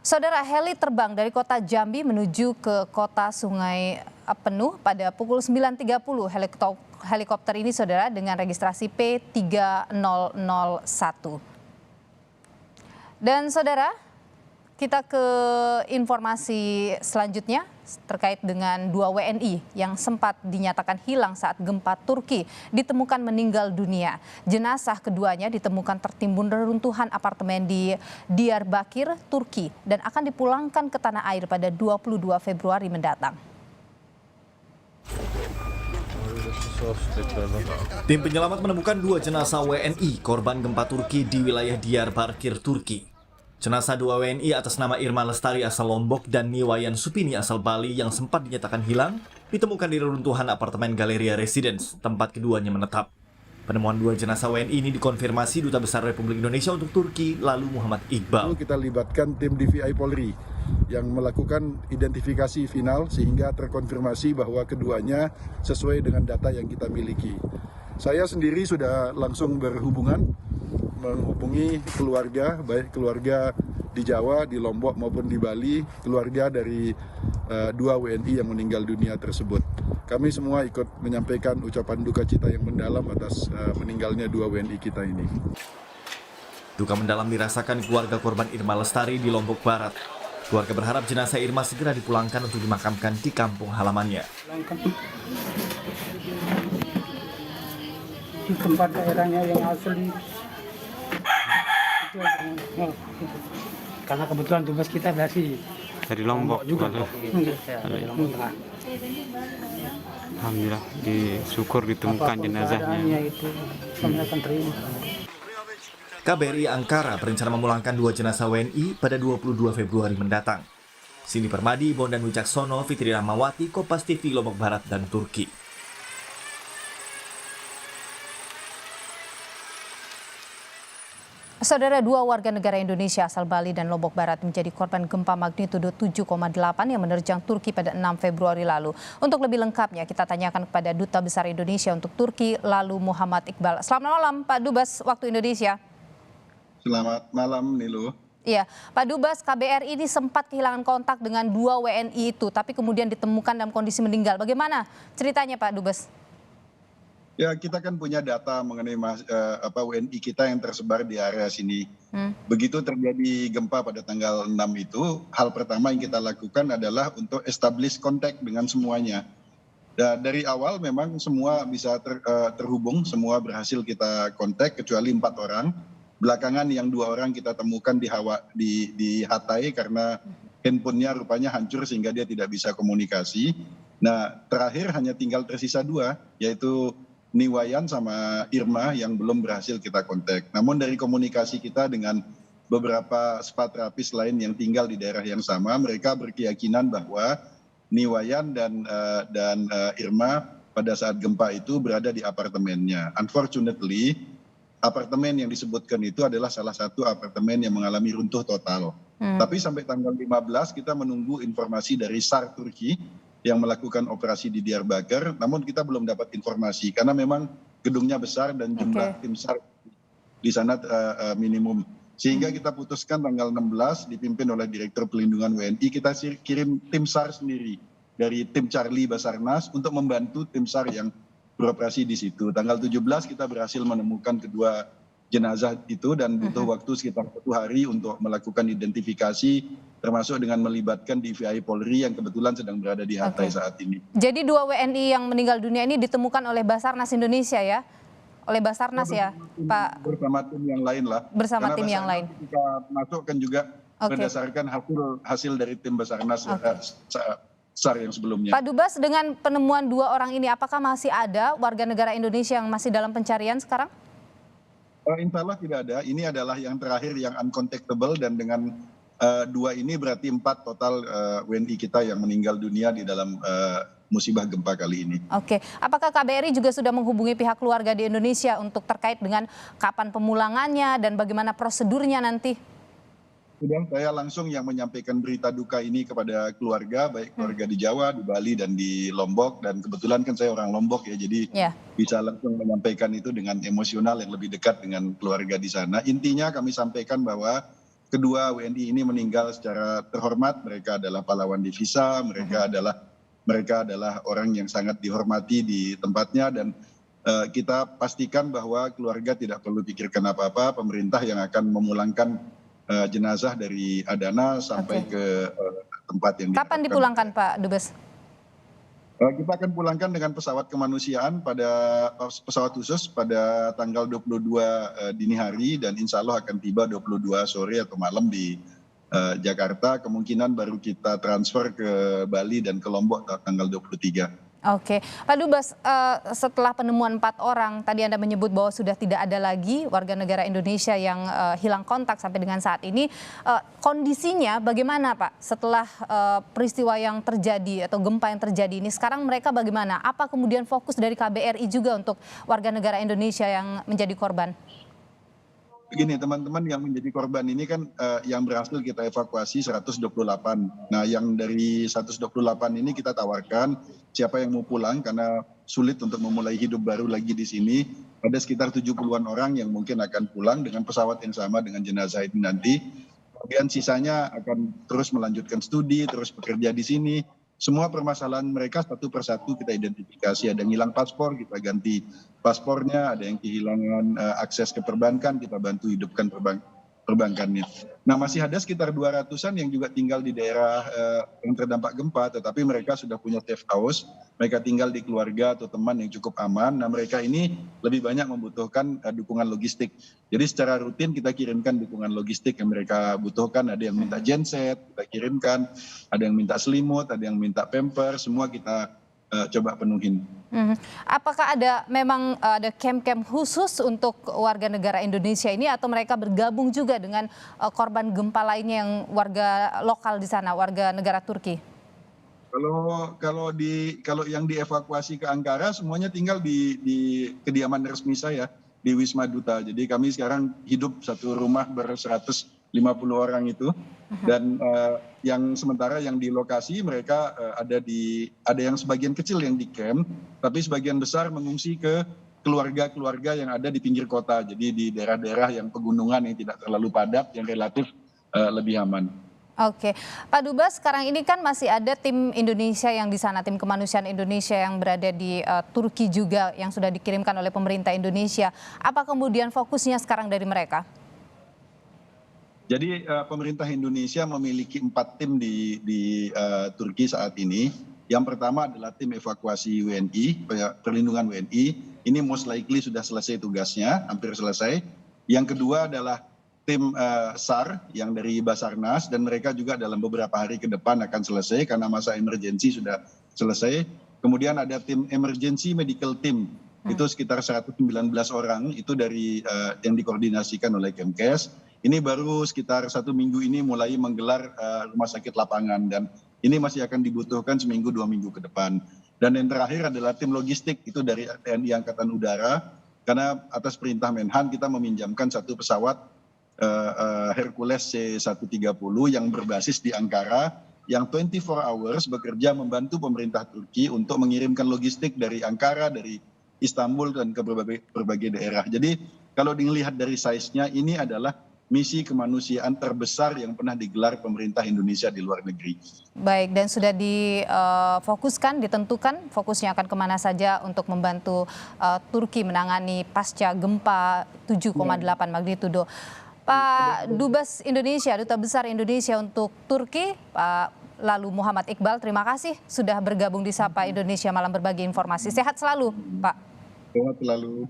Saudara, heli terbang dari kota Jambi menuju ke kota Sungai Penuh pada pukul 9.30. Helikopter ini, saudara, dengan registrasi P3001. Dan saudara, kita ke informasi selanjutnya terkait dengan 2 WNI yang sempat dinyatakan hilang saat gempa Turki ditemukan meninggal dunia. Jenazah keduanya ditemukan tertimbun reruntuhan apartemen di Diyarbakir, Turki dan akan dipulangkan ke tanah air pada 22 Februari mendatang. Tim penyelamat menemukan 2 jenazah WNI korban gempa Turki di wilayah Diyarbakir, Turki. Jenazah 2 WNI atas nama Irma Lestari asal Lombok dan Niwayan Supini asal Bali yang sempat dinyatakan hilang ditemukan di reruntuhan apartemen Galeria Residence, tempat keduanya menetap. Penemuan 2 jenazah WNI ini dikonfirmasi Duta Besar Republik Indonesia untuk Turki, lalu Muhammad Iqbal. Kita libatkan tim DVI Polri yang melakukan identifikasi final sehingga terkonfirmasi bahwa keduanya sesuai dengan data yang kita miliki. Saya sendiri sudah langsung menghubungi keluarga, baik keluarga di Jawa, di Lombok maupun di Bali, keluarga dari 2 WNI yang meninggal dunia tersebut. Kami semua ikut menyampaikan ucapan duka cita yang mendalam atas meninggalnya 2 WNI kita ini. Duka mendalam dirasakan keluarga korban Irma Lestari di Lombok Barat. Keluarga berharap jenazah Irma segera dipulangkan untuk dimakamkan di kampung halamannya. Di tempat daerahnya yang asli. Karena kebetulan tugas kita dari Lombok juga. Dari Lombok Tengah. Alhamdulillah, disyukur ditemukan jenazahnya. Itu kami akan terima. KBRI Ankara berencana memulangkan 2 jenazah WNI pada 22 Februari mendatang. Cindy Permadi, Bondan Wicaksono, Fitri Rahmawati, Kompas TV Lombok Barat dan Turki. Saudara, 2 warga negara Indonesia asal Bali dan Lombok Barat menjadi korban gempa magnitudo 7,8 yang menerjang Turki pada 6 Februari lalu. Untuk lebih lengkapnya kita tanyakan kepada Duta Besar Indonesia untuk Turki, lalu Muhammad Iqbal. Selamat malam Pak Dubes, waktu Indonesia. Selamat malam, Nilu. Iya, Pak Dubes, KBRI ini sempat kehilangan kontak dengan 2 WNI itu, tapi kemudian ditemukan dalam kondisi meninggal. Bagaimana ceritanya Pak Dubes? Ya, kita kan punya data mengenai WNI kita yang tersebar di area sini. Begitu terjadi gempa pada tanggal 6 itu, hal pertama yang kita lakukan adalah untuk establish kontak dengan semuanya. Dan dari awal memang semua bisa terhubung, semua berhasil kita kontak kecuali 4 orang. Belakangan yang 2 orang kita temukan di Hatay karena handphonenya rupanya hancur sehingga dia tidak bisa komunikasi. Nah, terakhir hanya tinggal tersisa 2, yaitu Niwayan sama Irma yang belum berhasil kita kontak. Namun dari komunikasi kita dengan beberapa sepatrapis lain yang tinggal di daerah yang sama, mereka berkeyakinan bahwa Niwayan dan Irma pada saat gempa itu berada di apartemennya. Unfortunately, apartemen yang disebutkan itu adalah salah satu apartemen yang mengalami runtuh total. Tapi sampai tanggal 15 kita menunggu informasi dari SAR Turki yang melakukan operasi di Diyarbakir, namun kita belum dapat informasi karena memang gedungnya besar dan jumlah tim SAR di sana minimum. Sehingga kita putuskan tanggal 16 dipimpin oleh Direktur Pelindungan WNI, kita kirim tim SAR sendiri dari tim Charlie Basarnas untuk membantu tim SAR yang beroperasi di situ. Tanggal 17 kita berhasil menemukan kedua jenazah itu dan butuh waktu sekitar 1 hari untuk melakukan identifikasi, termasuk dengan melibatkan DVI Polri yang kebetulan sedang berada di Hatay saat ini. Jadi 2 WNI yang meninggal dunia ini ditemukan oleh Basarnas Indonesia ya? Oleh Basarnas ya, Pak? Bersama tim yang lain lah. Bersama tim yang lain. Kita masukkan juga berdasarkan hasil dari tim Basarnas SAR yang sebelumnya. Pak Dubes, dengan penemuan 2 orang ini, apakah masih ada warga negara Indonesia yang masih dalam pencarian sekarang? Insya Allah tidak ada. Ini adalah yang terakhir yang uncontactable dan dengan 2 ini berarti 4 total WNI kita yang meninggal dunia di dalam musibah gempa kali ini. Oke, apakah KBRI juga sudah menghubungi pihak keluarga di Indonesia untuk terkait dengan kapan pemulangannya dan bagaimana prosedurnya nanti? Sudah, saya langsung yang menyampaikan berita duka ini kepada keluarga, baik keluarga di Jawa, di Bali, dan di Lombok. Dan kebetulan kan saya orang Lombok ya, jadi bisa langsung menyampaikan itu dengan emosional yang lebih dekat dengan keluarga di sana. Intinya kami sampaikan bahwa kedua WNI ini meninggal secara terhormat. Mereka adalah pahlawan divisa, mereka adalah orang yang sangat dihormati di tempatnya, dan kita pastikan bahwa keluarga tidak perlu pikirkan apa-apa. Pemerintah yang akan memulangkan jenazah dari Adana sampai ke tempat yang Kapan dipulangkan, Pak Dubes? Kita akan pulangkan dengan pesawat kemanusiaan pada pesawat khusus pada tanggal 22 dini hari, dan insya Allah akan tiba 22 sore atau malam di Jakarta. Kemungkinan baru kita transfer ke Bali dan ke Lombok tanggal 23. Oke, Pak Dubes, setelah penemuan 4 orang, tadi Anda menyebut bahwa sudah tidak ada lagi warga negara Indonesia yang hilang kontak sampai dengan saat ini. Kondisinya bagaimana, Pak, setelah peristiwa yang terjadi atau gempa yang terjadi ini? Sekarang mereka bagaimana? Apa kemudian fokus dari KBRI juga untuk warga negara Indonesia yang menjadi korban? Begini, teman-teman yang menjadi korban ini kan yang berhasil kita evakuasi 128. Nah, yang dari 128 ini kita tawarkan siapa yang mau pulang karena sulit untuk memulai hidup baru lagi di sini. Ada sekitar 70-an orang yang mungkin akan pulang dengan pesawat yang sama dengan jenazah ini nanti. Kemudian sisanya akan terus melanjutkan studi, terus bekerja di sini. Semua permasalahan mereka satu persatu kita identifikasi. Ada yang hilang paspor, kita ganti paspornya. Ada yang kehilangan akses ke perbankan, kita bantu hidupkan perbankannya. Nah, masih ada sekitar 200-an yang juga tinggal di daerah yang terdampak gempa, tetapi mereka sudah punya safe house. Mereka tinggal di keluarga atau teman yang cukup aman. Nah, mereka ini lebih banyak membutuhkan dukungan logistik. Jadi secara rutin kita kirimkan dukungan logistik yang mereka butuhkan. Ada yang minta genset, kita kirimkan. Ada yang minta selimut, ada yang minta pamper, semua kita coba penuhin. Apakah memang ada camp-camp khusus untuk warga negara Indonesia ini, atau mereka bergabung juga dengan korban gempa lainnya yang warga lokal di sana, warga negara Turki? Kalau yang dievakuasi ke Ankara semuanya tinggal di kediaman resmi saya di Wisma Duta. Jadi kami sekarang hidup satu rumah ber-150 orang itu, dan yang sementara yang di lokasi mereka ada yang sebagian kecil yang di camp, tapi sebagian besar mengungsi ke keluarga-keluarga yang ada di pinggir kota. Jadi di daerah-daerah yang pegunungan yang tidak terlalu padat, yang relatif lebih aman. Oke, Pak Dubes, sekarang ini kan masih ada tim Indonesia yang di sana, tim kemanusiaan Indonesia yang berada di Turki juga yang sudah dikirimkan oleh pemerintah Indonesia. Apa kemudian fokusnya sekarang dari mereka? Jadi pemerintah Indonesia memiliki 4 tim di Turki saat ini. Yang pertama adalah tim evakuasi WNI, perlindungan WNI. Ini most likely sudah selesai tugasnya, hampir selesai. Yang kedua adalah tim SAR yang dari Basarnas, dan mereka juga dalam beberapa hari ke depan akan selesai karena masa emergensi sudah selesai. Kemudian ada tim emergency medical team, itu sekitar 119 orang, itu dari yang dikoordinasikan oleh Kemkes. Ini baru sekitar 1 minggu ini mulai menggelar rumah sakit lapangan, dan ini masih akan dibutuhkan 1 minggu 2 minggu ke depan. Dan yang terakhir adalah tim logistik, itu dari TNI Angkatan Udara, karena atas perintah Menhan kita meminjamkan 1 pesawat Hercules C-130 yang berbasis di Ankara, yang 24 hours bekerja membantu pemerintah Turki untuk mengirimkan logistik dari Ankara, dari Istanbul, dan ke berbagai daerah. Jadi kalau dilihat dari size-nya, ini adalah misi kemanusiaan terbesar yang pernah digelar pemerintah Indonesia di luar negeri. Baik, dan sudah difokuskan, ditentukan fokusnya akan kemana saja untuk membantu Turki menangani pasca gempa 7,8 magnitudo. Pak Dubes Indonesia, Duta Besar Indonesia untuk Turki, Pak Lalu Muhammad Iqbal, terima kasih sudah bergabung di Sapa Indonesia Malam, berbagi informasi. Sehat selalu, Pak. Sehat selalu.